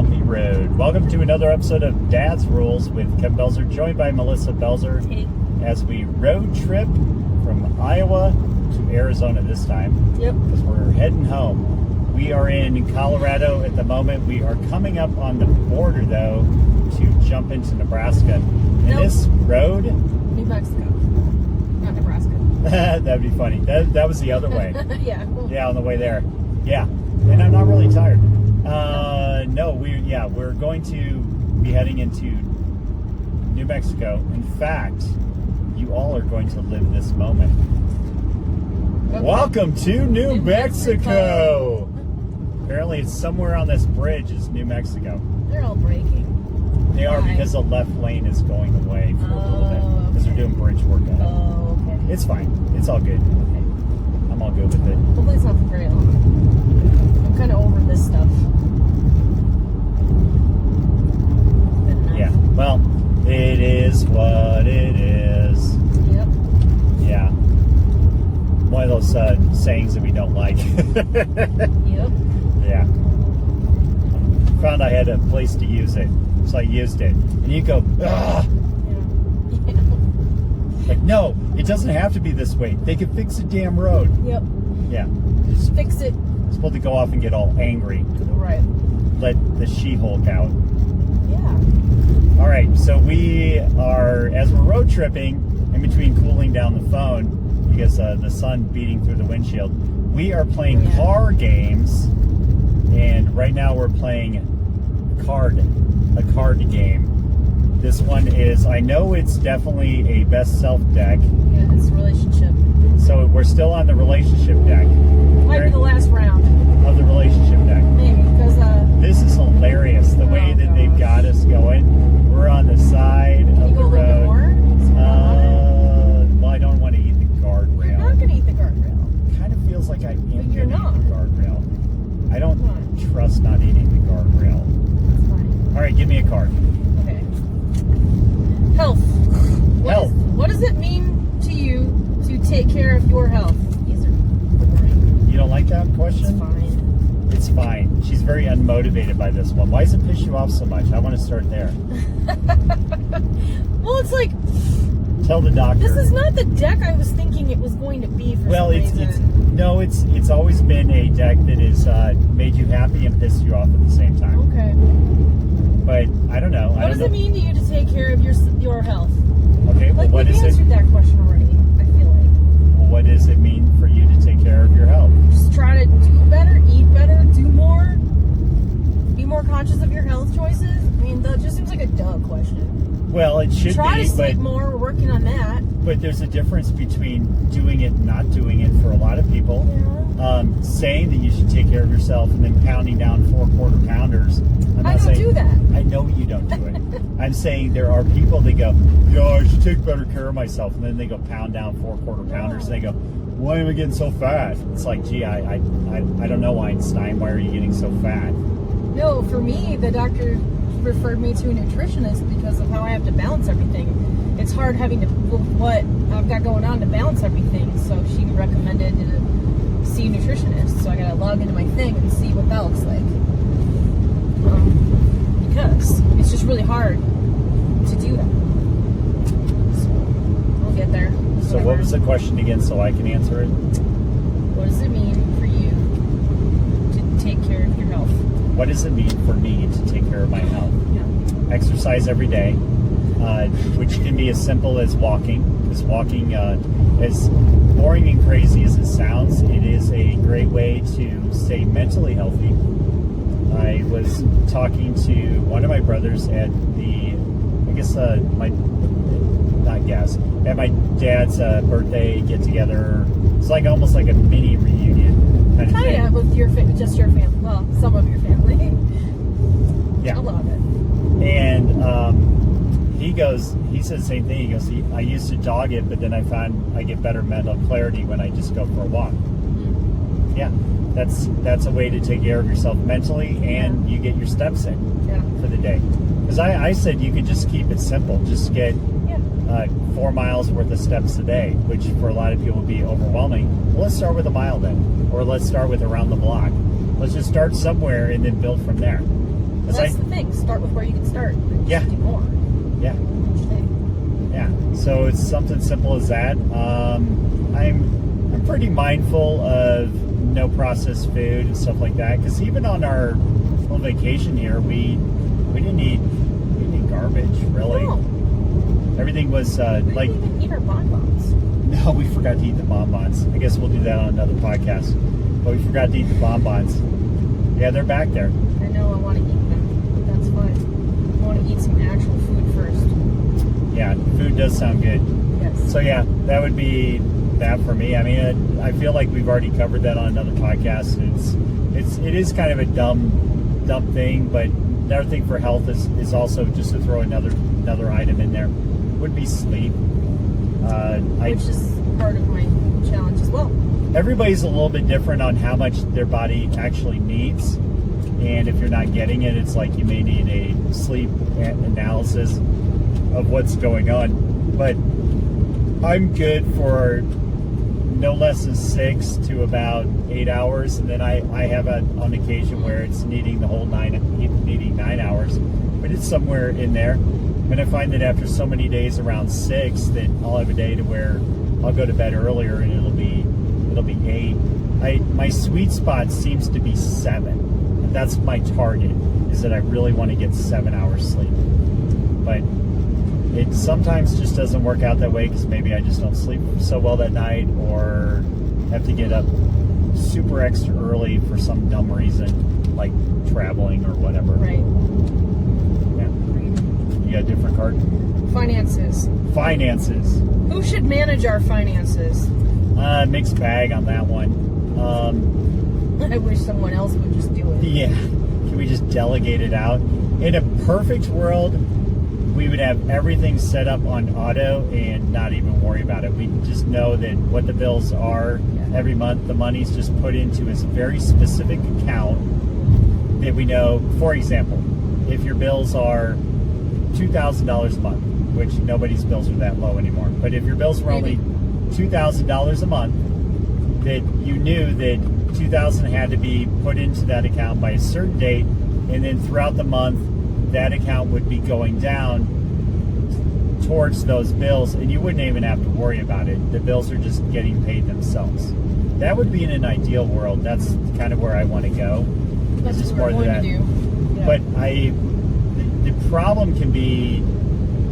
bumpy road. Welcome to another episode of Dad's Rules with Kevin Belzer, joined by Melissa Belzer, Hey. as we road trip from Iowa to Arizona this time. Yep. Because we're heading home. We are in Colorado at the moment. We are coming up on the border, though, to jump into Nebraska. And Nope. this road... New Mexico. Not Nebraska. That'd be funny. That was the other way. Yeah. Yeah, on the way there. Yeah, and I'm not really tired. No, we're going to be heading into New Mexico. In fact, you all are going to live this moment. Okay. Welcome to New Mexico. Mexico. Apparently, it's somewhere on this bridge is New Mexico. They're all braking. They are Why? because the left lane is going away for a little bit because they're doing bridge work on it. Oh, okay. It's fine. It's all good. Okay. I'm all good with it. Hopefully it's not for very long. I'm kind of over this stuff. Good enough. Yeah. Well, it is what it is. Yep. Yeah. One of those sayings that we don't like. Yep. Yeah. Found I had a place to use it, so I used it. And you go, ugh. Yeah. Like, no, it doesn't have to be this way. They can fix the damn road. Yep. Yeah. Just fix it. You're supposed to go off and get all angry. Right. Let the She-Hulk out. Yeah. All right, so we are, as we're road tripping, in between cooling down the phone, because the sun beating through the windshield, we are playing car games, and right now we're playing a card game. This one is, I know it's definitely a best self deck, Yeah, it's a relationship. so we're still on the relationship deck. Might be the last round. Of the relationship deck. Maybe, because, This is hilarious, the way that they've got us going. We're on the side can of you the go a little bit road. more? Well, I don't want to eat the guardrail. You're not going to eat the guardrail. Kind of feels like I am going to you're eat not. the guardrail. I don't Why? trust not eating the guardrail. That's fine. All right, give me a card. Okay. Health. Health. What does it mean to you to take care of your health? These are boring. You don't like that It's question? fine. It's fine. She's very unmotivated by this one. Why does it piss you off so much? I want to start there. Well, it's like, Tell the doctor. this is not the deck I was thinking it was going to be for Well, some reason. it's always been a deck that has made you happy and pissed you off at the same time. Okay. But I don't know. What does it mean to you to take care of your health? Okay, well, Like, what we've is it? answered that question already, I feel like. Well, what does it mean for you to take care of your health? Just try to do better, eat better, do more, be more conscious of your health choices. I mean, that just seems like a dumb question. Well, it should Try to be, sleep more. We're working on that. but there's a difference between doing it and not doing it for a lot of people. Yeah. Saying that you should take care of yourself and then pounding down 4 quarter pounders. I don't do that. I know you don't do it. I'm saying there are people that go, yeah, I should take better care of myself. And then they go pound down 4 quarter pounders. And they go, why am I getting so fat? It's like, gee, I don't know, Einstein. Why are you getting so fat? No, for me, the doctor referred me to a nutritionist because of how I have to balance everything. It's hard having to, what I've got going on to balance everything. So she recommended to see a nutritionist. So I got to log into my thing and see what that looks like. Because it's just really hard to do that. So we'll get there. So what was the question again so I can answer it? What does it mean for you to take care of your health? What does it mean for me to take care of my health? Yeah. Exercise every day, which can be as simple as walking. Because walking, as boring and crazy as it sounds, it is a great way to stay mentally healthy. I was talking to one of my brothers at at my dad's birthday get together. It's like almost like a mini reunion kind of thing. Kind of with just your family. Well, some of your family. Yeah. A lot of it. And he said the same thing. He goes, I used to dog it, but then I found I get better mental clarity when I just go for a walk. Mm-hmm. Yeah, that's a way to take care of yourself mentally, and you get your steps in for the day. Because I said you could just keep it simple. Just get 4 miles worth of steps a day, which for a lot of people would be overwhelming. Well, let's start with a mile then, or let's start with around the block. Let's just start somewhere and then build from there. That's the thing. Start with where you can start. And Yeah. just do more. Yeah. Each day. Yeah. So it's something simple as that. I'm pretty mindful of no processed food and stuff like that. Because even on our little vacation here, we didn't eat garbage really. No. Everything was We like. didn't even eat our bonbons. No, we forgot to eat the bonbons. I guess we'll do that on another podcast. But we forgot to eat the bonbons. Yeah, they're back there. I know I want to eat them, but that's fine. I want to eat some actual food first. Yeah, food does sound good. Yes. So yeah, that would be that for me. I mean, I feel like we've already covered that on another podcast. It is kind of a dumb thing, but another thing for health is also just to throw another item in there would be sleep. Which is part of my challenge as well. Everybody's a little bit different on how much their body actually needs, and if you're not getting it, it's like you may need a sleep analysis of what's going on. But I'm good for no less than 6 to about 8 hours, and then I have on occasion where it's needing the whole needing 9 hours, but it's somewhere in there. And I find that after so many days around 6, that I'll have a day to where I'll go to bed earlier and it'll be 8. My sweet spot seems to be 7. And that's my target, is that I really want to get 7 hours sleep. But it sometimes just doesn't work out that way because maybe I just don't sleep so well that night, or have to get up super extra early for some dumb reason, like traveling or whatever. Right. Yeah. You got a different card? Finances. Finances. Who should manage our finances? Mixed bag on that one. I wish someone else would just do it. Yeah. Can we just delegate it out? In a perfect world, we would have everything set up on auto and not even worry about it. We just know that what the bills are every month. The money's just put into this very specific account that we know. For example, if your bills are $2,000 a month, which nobody's bills are that low anymore, but if your bills were only $2,000 a month, that you knew that $2,000 had to be put into that account by a certain date, and then throughout the month, that account would be going down towards those bills, and you wouldn't even have to worry about it. The bills are just getting paid themselves. That would be in an ideal world. That's kind of where I want to go. That's It's just what more we're than going that. to do. Yeah. But the problem can be,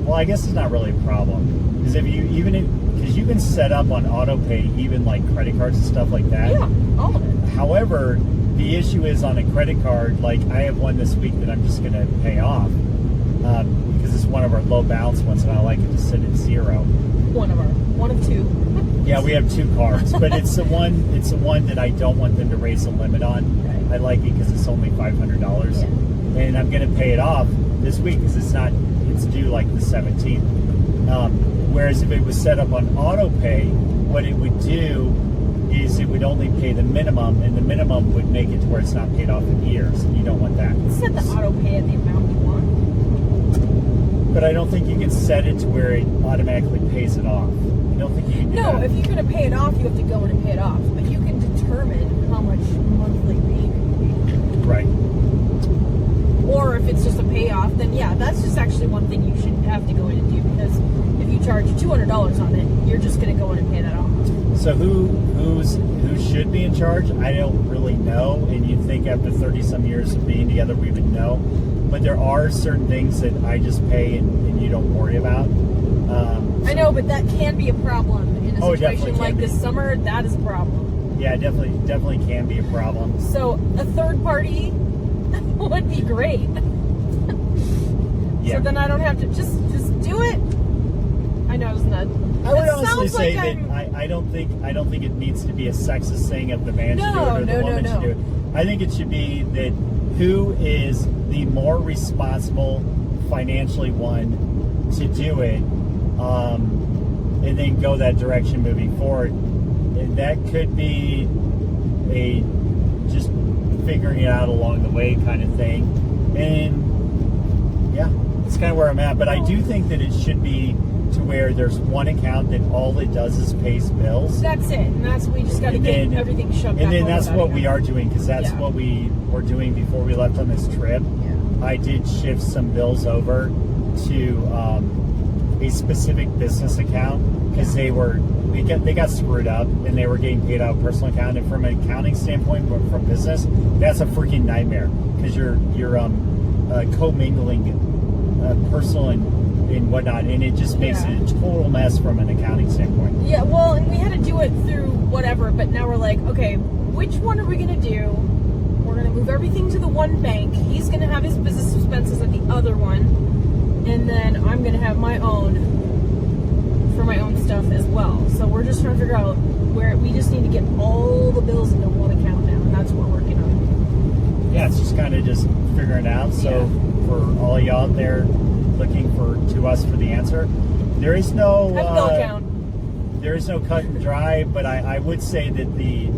well, I guess it's not really a problem, because because you can set up on auto pay even like credit cards and stuff like that. Yeah, all of it. However, the issue is on a credit card, like I have one this week that I'm just going to pay off because it's one of our low balance ones, and I like it to sit at 0. One of two. Yeah, we have 2 cards, but it's the one that I don't want them to raise the limit on. Right. I like it because it's only $500, Yeah. and I'm going to pay it off this week because it's due like the 17th. Whereas if it was set up on auto pay, what it would do is it would only pay the minimum, and the minimum would make it to where it's not paid off in years, and you don't want that. Set the auto pay at the amount you want. But I don't think you can set it to where it automatically pays it off. I don't think you can do No, that. if you're going to pay it off, you have to go in and pay it off. But you can determine how much monthly payment you make. Right. Or if it's just a payoff, then yeah, that's just actually one thing you should have to go in and do, because if you charge $200 on it, you're just going to go in and pay that off. So who should be in charge? I don't really know, and you'd think after 30 some years of being together we would know. But there are certain things that I just pay and you don't worry about. I know, but that can be a problem in a Oh, it definitely situation can like be. this summer. That is a problem. Yeah, definitely can be a problem. So a third party would be great. Yeah. So then I don't have to just do it. I know it's not. I would it honestly sounds say like that I don't think it needs to be a sexist thing if the man should do it or the woman should do it. I think it should be that who is the more responsible financially one to do it, and then go that direction moving forward. And that could be a just figuring it out along the way kind of thing. And yeah, it's kind of where I'm at. But I do think that it should be to where there's one account that all it does is pays bills. That's it, and that's we just got to get everything shut down. And then that's what we are doing, because that's Yeah. what we were doing before we left on this trip. Yeah. I did shift some bills over to a specific business account because they got screwed up and they were getting paid out of personal account. And from an accounting standpoint, but from business, that's a freaking nightmare because you're commingling personal and whatnot, and it just makes it a total mess from an accounting standpoint. Yeah, well, and we had to do it through whatever, but now we're like, okay, which one are we going to do? We're going to move everything to the one bank. He's going to have his business expenses at the other one, and then I'm going to have my own for my own stuff as well. So we're just trying to figure out where we just need to get all the bills into one account now, and that's what we're working on. Yeah, it's just kind of just figuring it out. So for all y'all out there looking to us for the answer, there is no bill account. There is no cut and dry, but I would say that the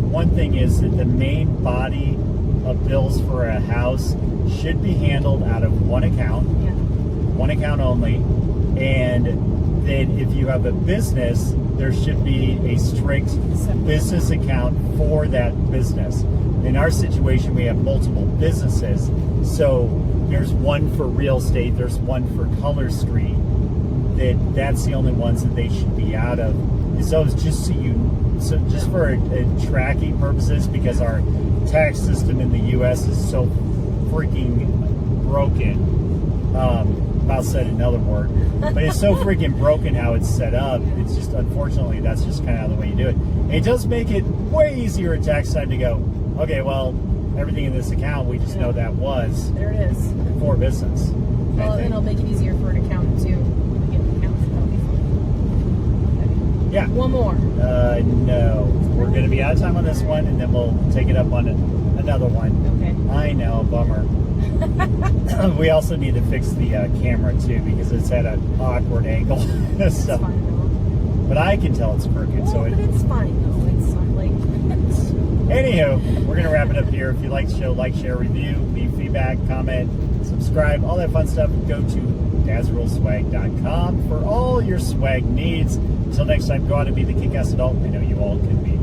one thing is that the main body of bills for a house should be handled out of one account, one account only, and then if you have a business, there should be a strict business account for that business. In our situation, we have multiple businesses, so there's one for real estate, there's one for Color Street. That's the only ones that they should be out of. So it's just just for tracking purposes, because our tax system in the U.S. is so freaking broken. About said another word, but it's so freaking broken how it's set up. It's just, unfortunately, that's just kind of the way you do it. It does make it way easier at tax time to go, okay, well, everything in this account, we just know that was there it is for business. Well, and it'll make it easier for an accountant too. Get an accountant, that'll be fun. Okay. Yeah. One more. No, we're going to be out of time on this one, and then we'll take it up on another one. Okay. I know, bummer. We also need to fix the camera too, because it's at an awkward angle. It's fine though. But I can tell it's crooked, Well, so but it's fine though. It's not like. Anywho, we're gonna wrap it up here. If you like the show, like, share, review, leave feedback, comment, subscribe, all that fun stuff. Go to dadsruleswag.com for all your swag needs. Until next time, go out and be the kick-ass adult I know you all can be.